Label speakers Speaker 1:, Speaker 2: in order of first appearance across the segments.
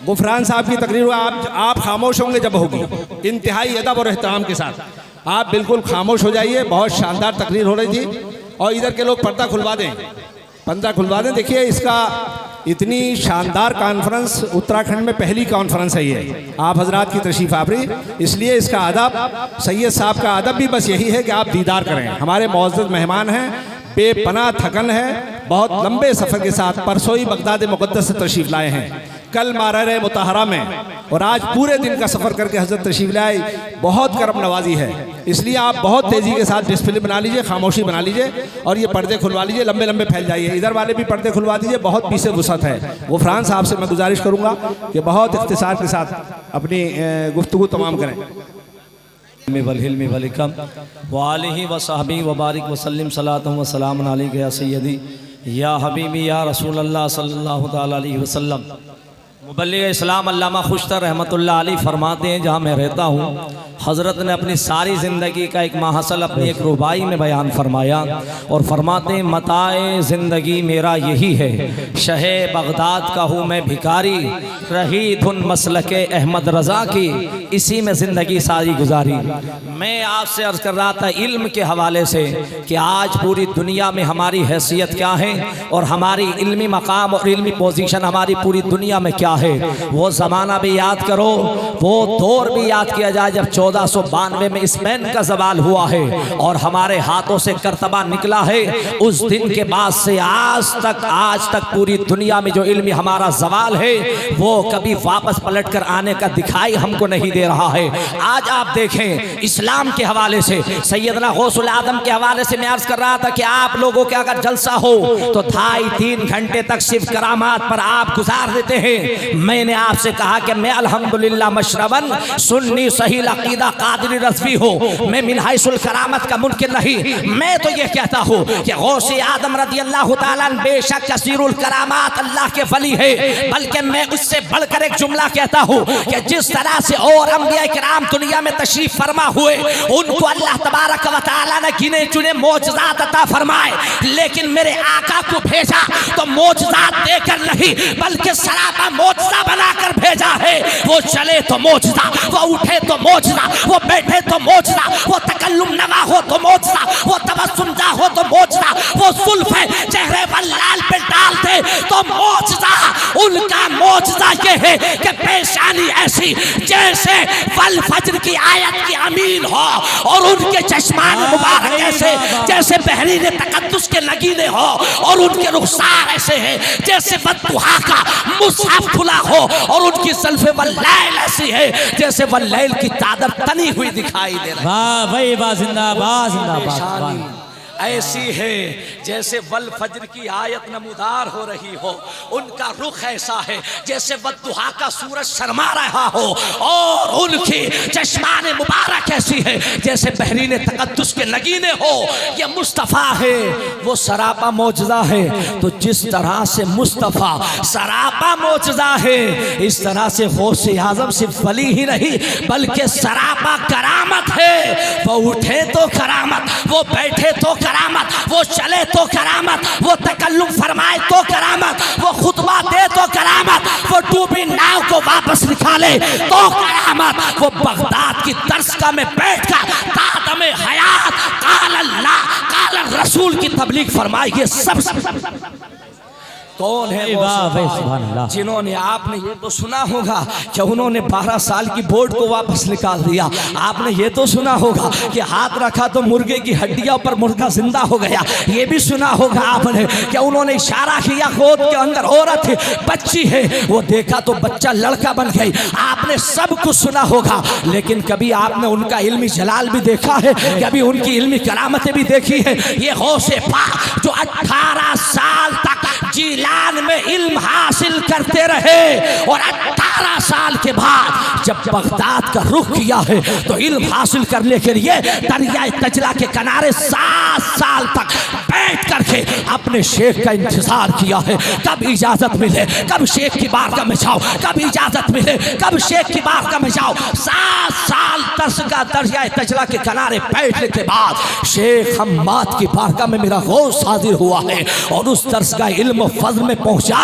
Speaker 1: गुफरान साहब की तकरीर हुआ, आप खामोश होंगे जब होगी, इंतहाई अदब और एहतराम के साथ आप बिल्कुल खामोश हो जाइए। बहुत शानदार तकरीर हो रही थी और इधर के लोग पर्दा खुलवा दें, पर्दा खुलवा दें। देखिए इसका इतनी शानदार कॉन्फ्रेंस उत्तराखंड में पहली कॉन्फ्रेंस है ये, आप हजरात की तशरीफ़ आवरी, इसलिए इसका अदब, सैयद साहब का अदब भी बस यही है कि आप दीदार करें। हमारे मुअज़्ज़ज़ मेहमान हैं, बेपनाह थकन है, बहुत लंबे सफ़र के साथ परसों ही बगदाद मुक़द्दस से तशरीफ़ लाए हैं, कल मारर मुतहरा में, और आज पूरे दिन का सफ़र करके हज़रत तशरीफ़ लाए। बहुत करम नवाजी है, इसलिए आप बहुत तेज़ी के साथ डिस्प्ले बना लीजिए, खामोशी बना लीजिए और ये पर्दे खुलवा लीजिए, लंबे लंबे फैल जाइए। इधर वाले भी पर्दे खुलवा दीजिए, बहुत पीछे वुसअत है। गुफरान साहब से मैं गुजारिश करूँगा कि बहुत इख्तिसार के साथ अपनी गुफ्तगू तमाम करें।
Speaker 2: वलहिल्मि वलिकम वालिहि वसहबी वबारिक वसल्लम सलातुम व सलामुन अलैका या सय्यदी या हबीबी या रसूल अल्लाह सल्लल्लाहु तआला अलैहि वसल्लम। मुबल्लिग इस्लाम अल्लामा खुश्तर रहमतुल्लाह अलैह फरमाते हैं, जहाँ मैं रहता हूँ हज़रत ने अपनी सारी ज़िंदगी का एक माहसल अपनी एक रुबाई में बयान फरमाया और फरमाते हैं, मताए ज़िंदगी मेरा यही है, शहे बगदाद का हूँ मैं भिखारी, रही धुन मसलके अहमद रज़ा की, इसी में ज़िंदगी सारी गुजारी। मैं आपसे अर्ज़ कर रहा था इल्म के हवाले से कि आज पूरी दुनिया में हमारी हैसियत क्या है और हमारी इल्मी मकाम और इल्मी पोजीशन हमारी पूरी दुनिया में क्या है। वो ज़माना भी याद करो, वो दौर भी याद किया जाए जब 1492 में स्पेन का ज़वाल हुआ है और हमारे हाथों से करतबा निकला है। उस दिन के बाद से आज तक पूरी दुनिया में जो इल्मी हमारा ज़वाल है वो कभी वापस पलट कर आने का दिखाई हमको नहीं दे रहा है। आज आप देखें इस्लाम के हवाले से, सैयदना गौसुल आदम के हवाले से मैं अर्ज़ कर रहा था कि आप लोगों के अगर जलसा हो तो 2.5-3 घंटे तक सिर्फ करामात पर आप गुजार देते हैं। मैंने आपसे कहा कि मैं अल्हम्दुलिल्लाह मशरबन सुन्नी सही अकीदा कादरी रज़वी हो, मैं मिनहाइसुल करामत का मुनकिर नहीं। मैं तो ये कहता हूँ कि गौसे आदम रज़ियल्लाहु ताला अन्हु बेशक कसीरुल करामात अल्लाह के वली है, बल्कि मैं उससे बढ़कर एक जुमला कहता हूँ कि जिस तरह से और अंबिया किराम दुनिया में तशरीफ फरमा हुए उनको अल्लाह तबारक व तआला ने गिने चुने मोजज़ात अता फरमाए, लेकिन मेरे आका को भेजा तो मोजज़ात देकर नहीं बल्कि सरापा मोजज़ा बनाकर भेजा है। वो चले तो मोजज़ा, वो उठे तो मोजज़ा, वो बैठे तो मोजज़ा, वो तकल्लुम नवा हो तो मोजज़ा, वो तबस्सुम जा हो तो मोजज़ा, वो सुल्फ़े चेहरे पर लाल पे डालते तो मोजज़ा। उनका मोजज़ा ये है कि पेशानी ऐसी जैसे वल फज्र की आयत की अमीन हो और उनके चश्मान मुबारक ऐसे जैसे बहरीन तक़द्दुस के नगीने हो और उनके रुखसार ऐसे हैं जैसे बद्दुहा का मुसहफ खुला हो और उनकी ज़ुल्फ़े वल्लैल ऐसी है जैसे वल्लैल की चादर तनी हुई दिखाई दे रही।
Speaker 3: वाह भाई वाह, जिंदाबाद जिंदाबाद।
Speaker 2: ऐसी है जैसे वल फज्र की आयत नमूदार हो रही हो, उनका रुख ऐसा है जैसे वद्दुहा का सूरज शर्मा रहा हो और उनकी चश्मान मुबारक ऐसी है जैसे बहरीन तक़द्दुस के नगीने हो। ये मुस्तफ़ा है, वो सरापा मोजज़ा है। तो जिस तरह से मुस्तफ़ा सरापा मोजज़ा है, इस तरह से गौसे आज़म सिर्फ वली ही नहीं बल्कि सरापा करामत है। वो उठे तो करामत, वो बैठे तो करामत, वो चले तो करामत, वो तकल्लुम फरमाए तो करामत, वो खुतबा दे तो करामत, वो डूबी नाव को वापस निकाले तो करामत, वो बगदाद की तर्जगा में बैठकर तादम हयात काल अल्लाह काल रसूल की तबलीग फरमाई। ये सब कौन है वो? जिन्होंने, आपने ये तो सुना होगा कि उन्होंने 12 साल की बोर्ड को वापस निकाल दिया। आपने ये तो सुना होगा कि हाथ रखा तो मुर्गे की हड्डियों पर मुर्गा जिंदा हो गया। ये भी सुना होगा आपने कि उन्होंने इशारा किया गोद के अंदर औरत बच्ची है, वो देखा तो बच्चा लड़का बन गई। आपने सब कुछ सुना होगा, लेकिन कभी आपने उनका इल्मी जलाल भी देखा है? कभी उनकी इल्मी करामतें भी देखी है? ये गौसे पाक जो 18 साल तक जीलान में इल्म हासिल करते रहे और 18 साल के बाद जब बगदाद का रुख किया है तो इल्म हासिल करने के लिए दरियाए तजला के किनारे 7 साल तक बैठ करके अपने शेख का इंतजार किया है। कब इजाजत मिले, कब शेख की बारगाह में जाओ, कब इजाजत मिले, कब शेख की बारगाह में जाओ। 7 साल तर्जगा दरियाए तजला के किनारे बैठने के बाद शेख हम्माद की बारगाह में मेरा गौस हाजिर हुआ है और उस दर्स का इल्म फज्र में पहुंचा।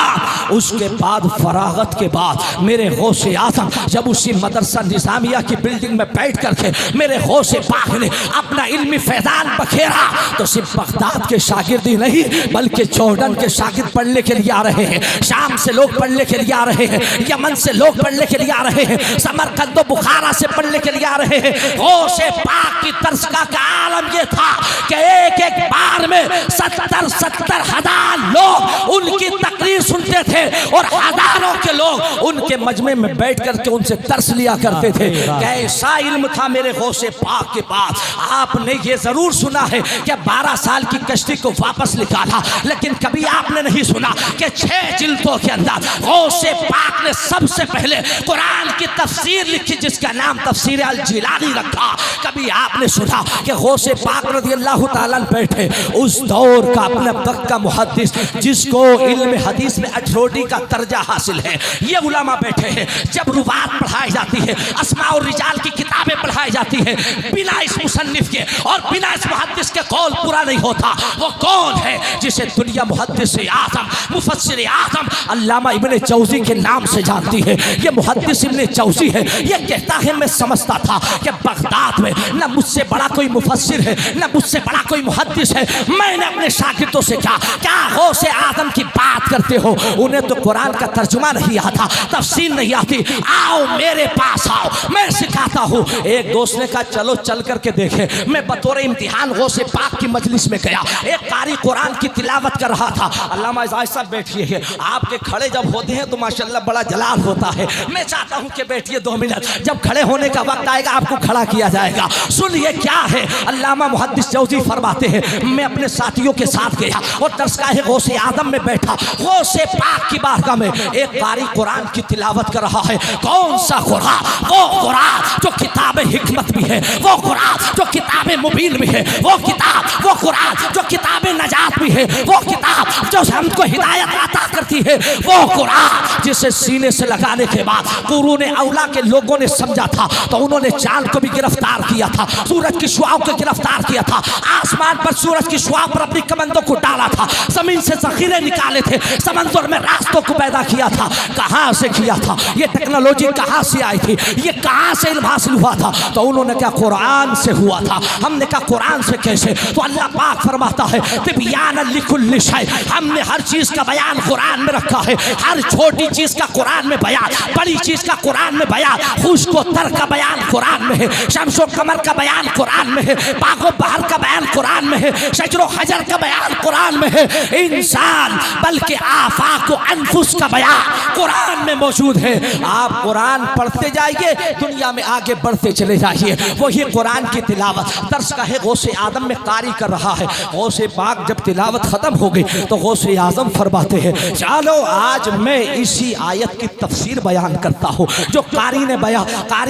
Speaker 2: उसके बाद फरागत के बाद मेरे गौसे आज़म जब उसी मदरसा निज़ामिया की बिल्डिंग में बैठ करके मेरे गौसे पाक ने अपना इल्मी फैज़ान बखेरा तो सिर्फ बगदाद के शागिर्द ही नहीं बल्कि जॉर्डन के शागिर्द पढ़ने के लिए आ रहे हैं, शाम से लोग पढ़ने के लिए आ रहे हैं, यमन से लोग पढ़ने के लिए आ रहे हैं, समरकंद बुखारा से पढ़ने के लिए आ रहे हैं। गौसे पाक की तर्ज का आलम ये था कि एक एक बार में 70-70 हजार लोग उनकी तकरीर सुनते थे और हजारों के लोग उनके मजमे में बैठ करके उनसे तरस लिया करते थे। कैसा इल्म था मेरे गौसे पाक के पास। आपने ये जरूर सुना है कि 12 साल की कश्ती को वापस निकाला, लेकिन कभी आपने नहीं सुना कि 6 जिल्दों के अंदर गौसे पाक ने सबसे पहले कुरान की तफसीर लिखी जिसका नाम तफसीर अल जिलानी रखा। कभी आपने सुना कि गौसे पाक रज़ियल्लाहु ताला बैठे उस दौर का अपने वक्त का मुहद्दिस जिसको इल्म हदीस में अठरोटी का दर्जा हासिल है, ये उलमा बैठे हैं। जब रुबात पढ़ाई जाती है, अस्मा और रिजाल की किताबें पढ़ाई जाती है, बिना इस मुसन्निफ के और बिना इस मुहद्दिस के कौल पूरा नहीं होता। वो कौन है जिसे दुनिया मुहद्दिस आज़म मुफस्सिर आज़म अल्लामा इब्ने जौज़ी के नाम से जानती है? ये मुहद्दिस इब्ने जौज़ी है। ये कहता है मैं समझता था कि बगदाद में न मुझसे बड़ा कोई मुफस्सिर है न मुझसे बड़ा कोई मुहद्दिस है। मैंने अपने शागिर्दों से कहा क्या गौसे आज़म की बात करते हो? उन्हें तो कुरान का तर्जुमा नहीं आता, तफसीर नहीं आती, आओ मेरे पास आओ, मैं सिखाता हूँ। एक दोस्त ने कहा चलो चल करके देखे। मैं बतौर इम्तिहान गौसे पाक की मजलिस में गया। एक कारी कुरान की तिलावत कर रहा था। अल्लामा इज़ाज़ साहब बैठिए, आपके खड़े जब होते हैं तो माशाल्लाह बड़ा जलाल होता है। मैं चाहता हूँ कि बैठिए 2 मिनट, जब खड़े होने का वक्त आएगा आपको खड़ा किया जाएगा। सुनिए क्या है अल्लामा मुहद्दिस जौज़ी फरमाते हैं, मैं अपने साथियों के साथ गया और दरसगाह गौसे आज़म में बैठा। गौसे पाक की बारगाह में एक कारी कुरान की तिलावत कर रहा है। कौन सा कुरान? वो कुरान जो किताब हिकमत भी है, वो कुरान जो किताब मुबीन भी है, वो किताब वो कुरान जो किताब नजात भी है, वो किताब जो हमको हिदायत अता करती है, वो कुरान जिसे सीने से लगाने के बाद कुरूने औला के लोगों ने समझा था तो उन्होंने चांद को भी गिरफ्तार किया था, सूरज की शुआओं को गिरफ्तार किया था, आसमान पर सूरज की शुआओं पर अपनी कमंदों को डाला था, जमीन से जखीरे निकाले थे, समंदर में रास्तों को पैदा किया था। कहाँ से किया था? ये टेक्नोलॉजी कहाँ से आई थी? ये कहाँ से इल्म हासिल हुआ था? तो उन्होंने कहा कुरान से हुआ था। हमने कहा कुरान से कैसे? तो अल्लाह पाक फरमाता है तिबयान लिकुल्लि शै, हमने हर चीज का बयान कुरान में रखा है। हर छोटी चीज का कुरान में बयान, बड़ी चीज का कुरान में बयान, खुश्क व तर का बयान कुरान में है, शम्स व कमर का बयान कुरान में है, पाक व बहर का बयान कुरान में है, शजर व हजर का बयान कुरान में है। इंसान बल्कि आफाक व अनफुस का बयान कुरान में मौजूद है। आप कुरान पढ़ते जाइए, दुनिया में आगे बढ़ते चले जाइए। वही कुरान की तिलावत दरसगाह गौसे आज़म में कारी कर रहा है। गौसे पाक जब तिलावत खत्म हो गई तो गौसे आज़म फरमाते हैं चलो आज मैं इसी आयत की तफसीर बयान करता हूँ जो कारी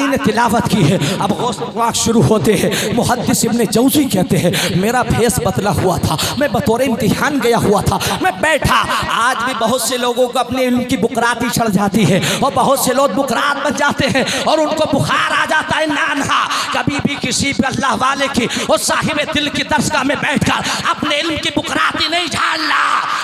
Speaker 2: ने तिलावत की है। अब गौसे पाक शुरू होते हैं। मुहद्दिस इब्ने जौज़ी कहते हैं मेरा फेस बदला हुआ था, मैं बतौर इम्तिहान गया हुआ था, मैं बैठा। आज भी बहुत से लोगों को अपने इल्म की बुकराती चढ़ जाती है और बहुत से लोग बुकरात बन जाते हैं और उनको बुखार आ जाता है। नानहा कभी भी किसी भी अल्लाह वाले की और साहिब दिल की दरसगाह में बैठकर अपने इल्म की बुकराती नहीं झाड़ना।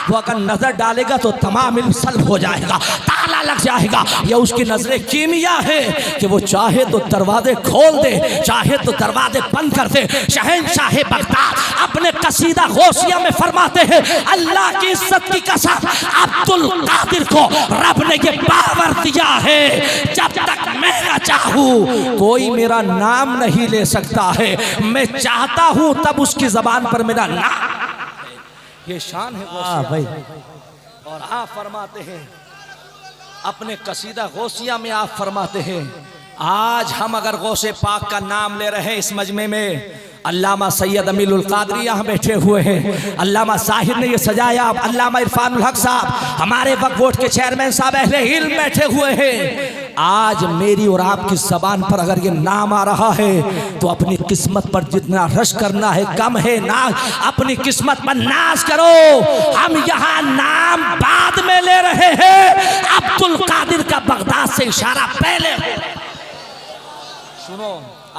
Speaker 2: वो अगर नजर डालेगा तो तमाम इल्म सल्ब हो जाएगा, ताला लग जाएगा। या उसकी नजरें कीमिया है कि वो चाहे तो दरवाजे खोल दे, चाहे तो दरवाजे बंद कर दे। शहंशाह बगदाद अपने कसीदा गौसिया में फरमाते हैं अल्लाह की इज्जत की कसम अब्दुल कादिर को रब ने ये पावर दिया है जब तक मैं न चाहूं कोई मेरा नाम नहीं ले सकता है, मैं चाहता हूं तब उसकी जबान पर मेरा नाम। ये शान है भाई। और आप फरमाते हैं अपने कसीदा गौसिया में, आप फरमाते हैं आज हम अगर गौसे पाक का नाम ले रहे हैं इस मजमे में, अल्लामा सैयद अमीरुल कादरी यहाँ बैठे हुए हैं, अल्लामा साहिर ने ये सजाया, अल्लामा इरफानुल हक साहब हमारे वक्फ बोर्ड के चेयरमैन साहब अहले इल्म बैठे हुए हैं। आज मेरी और आपकी ज़बान पर अगर ये नाम आ रहा है तो अपनी किस्मत पर जितना रश करना है कम है ना, अपनी किस्मत पर नाज करो। हम यहाँ नाम बाद में ले रहे हैं, अब्दुल कादिर का बगदाद से इशारा पहले। सुनो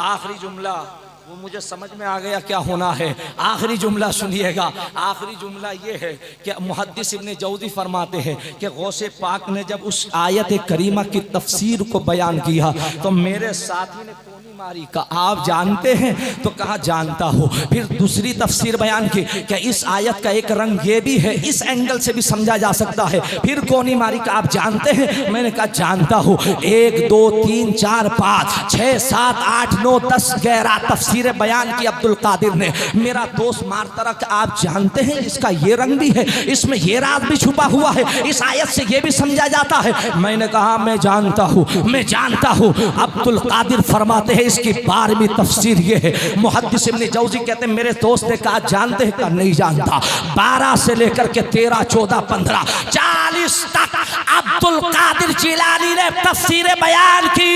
Speaker 2: आखिरी जुमला, वो मुझे समझ में आ गया क्या होना है। आखिरी जुमला सुनिएगा। आखिरी जुमला ये है कि मुहद्दिस इब्ने जौज़ी फरमाते हैं कि गौसे पाक ने जब उस आयत करीमा की तफसीर को बयान किया तो मेरे साथी ने कोनी मारी का आप जानते हैं, तो कहा जानता हो। फिर दूसरी तफसीर बयान की कि इस आयत का एक रंग ये भी है, इस एंगल से भी समझा जा सकता है। फिर कोनी मारी का आप जानते हैं, मैंने कहा जानता हूँ। 1 2 3 4 5 6 7 8 9 10 11 तफसीरें बयान की अब्दुल कादिर ने। मेरा दोस्त मारता रहा कि आप जानते हैं इसका ये रंग भी है, इसमें ये राज भी छुपा हुआ है, इस आयत से ये भी समझा जाता है। मैंने कहा मैं जानता हूँ, मैं जानता हूँ। अब्दुल कादिर फरमाते हैं इसकी 12वीं तफसीर ये है। मुहद्दिस इब्ने जौज़ी कहते हैं मेरे दोस्त ने कहा जानते हैं, कहा नहीं जानता। 12 से लेकर के 13 14 15 40 तक अब्दुल कादिर जिलानी ने तफसीरें बयान की।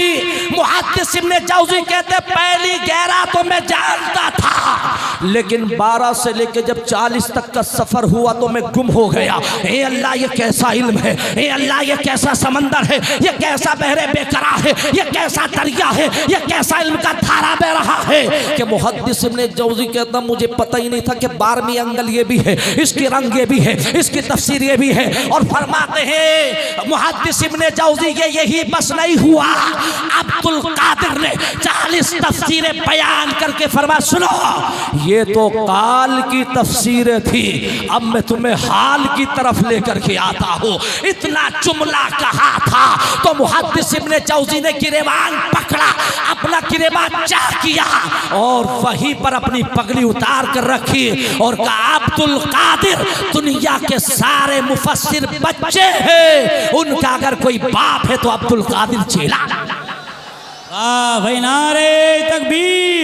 Speaker 2: मुहद्दिस इब्ने जौज़ी कहते पहली 11 तो मैं जानता था, लेकिन 12 से लेकर जब 40 तक का सफर हुआ तो मैं गुम हो गया। हे अल्लाह ये कैसा इल्म है, हे अल्लाह ये कैसा समंदर है, ये कैसा बहरे बेकरार है, ये कैसा दरिया है, ये कैसा इल्म का धारा बह रहा है कि मुहद्दिस इब्ने जौज़ी कहता मुझे पता ही नहीं था कि 12वीं एंगल ये भी है, इसकी रंग ये भी है, इसकी तफसीर ये भी है। और फरमाते हैं मुहद्दिस इब्ने जौज़ी ये यही बस नहीं हुआ, अब्दुल कादिर ने 40 तफसीरें बयान करके फरमा सुनो ये तो काल की तफसीरें थी, अब मैं तुम्हें हाल की तरफ लेकर के आता हूँ। इतना जुमला कहा था तो मुहद्दिस इब्ने जौज़ी ने गिरेबान पकड़ा, अपना गिरेबान चाह किया और वहीं पर अपनी पगड़ी उतार कर रखी और कहा अब्दुल कादिर दुनिया के सारे मुफस्सिर बच्चे हैं, उनका अगर कोई बाप है तो अब्दुल कादिर जिलानी।
Speaker 3: वाह भाई, नारे तकबीर।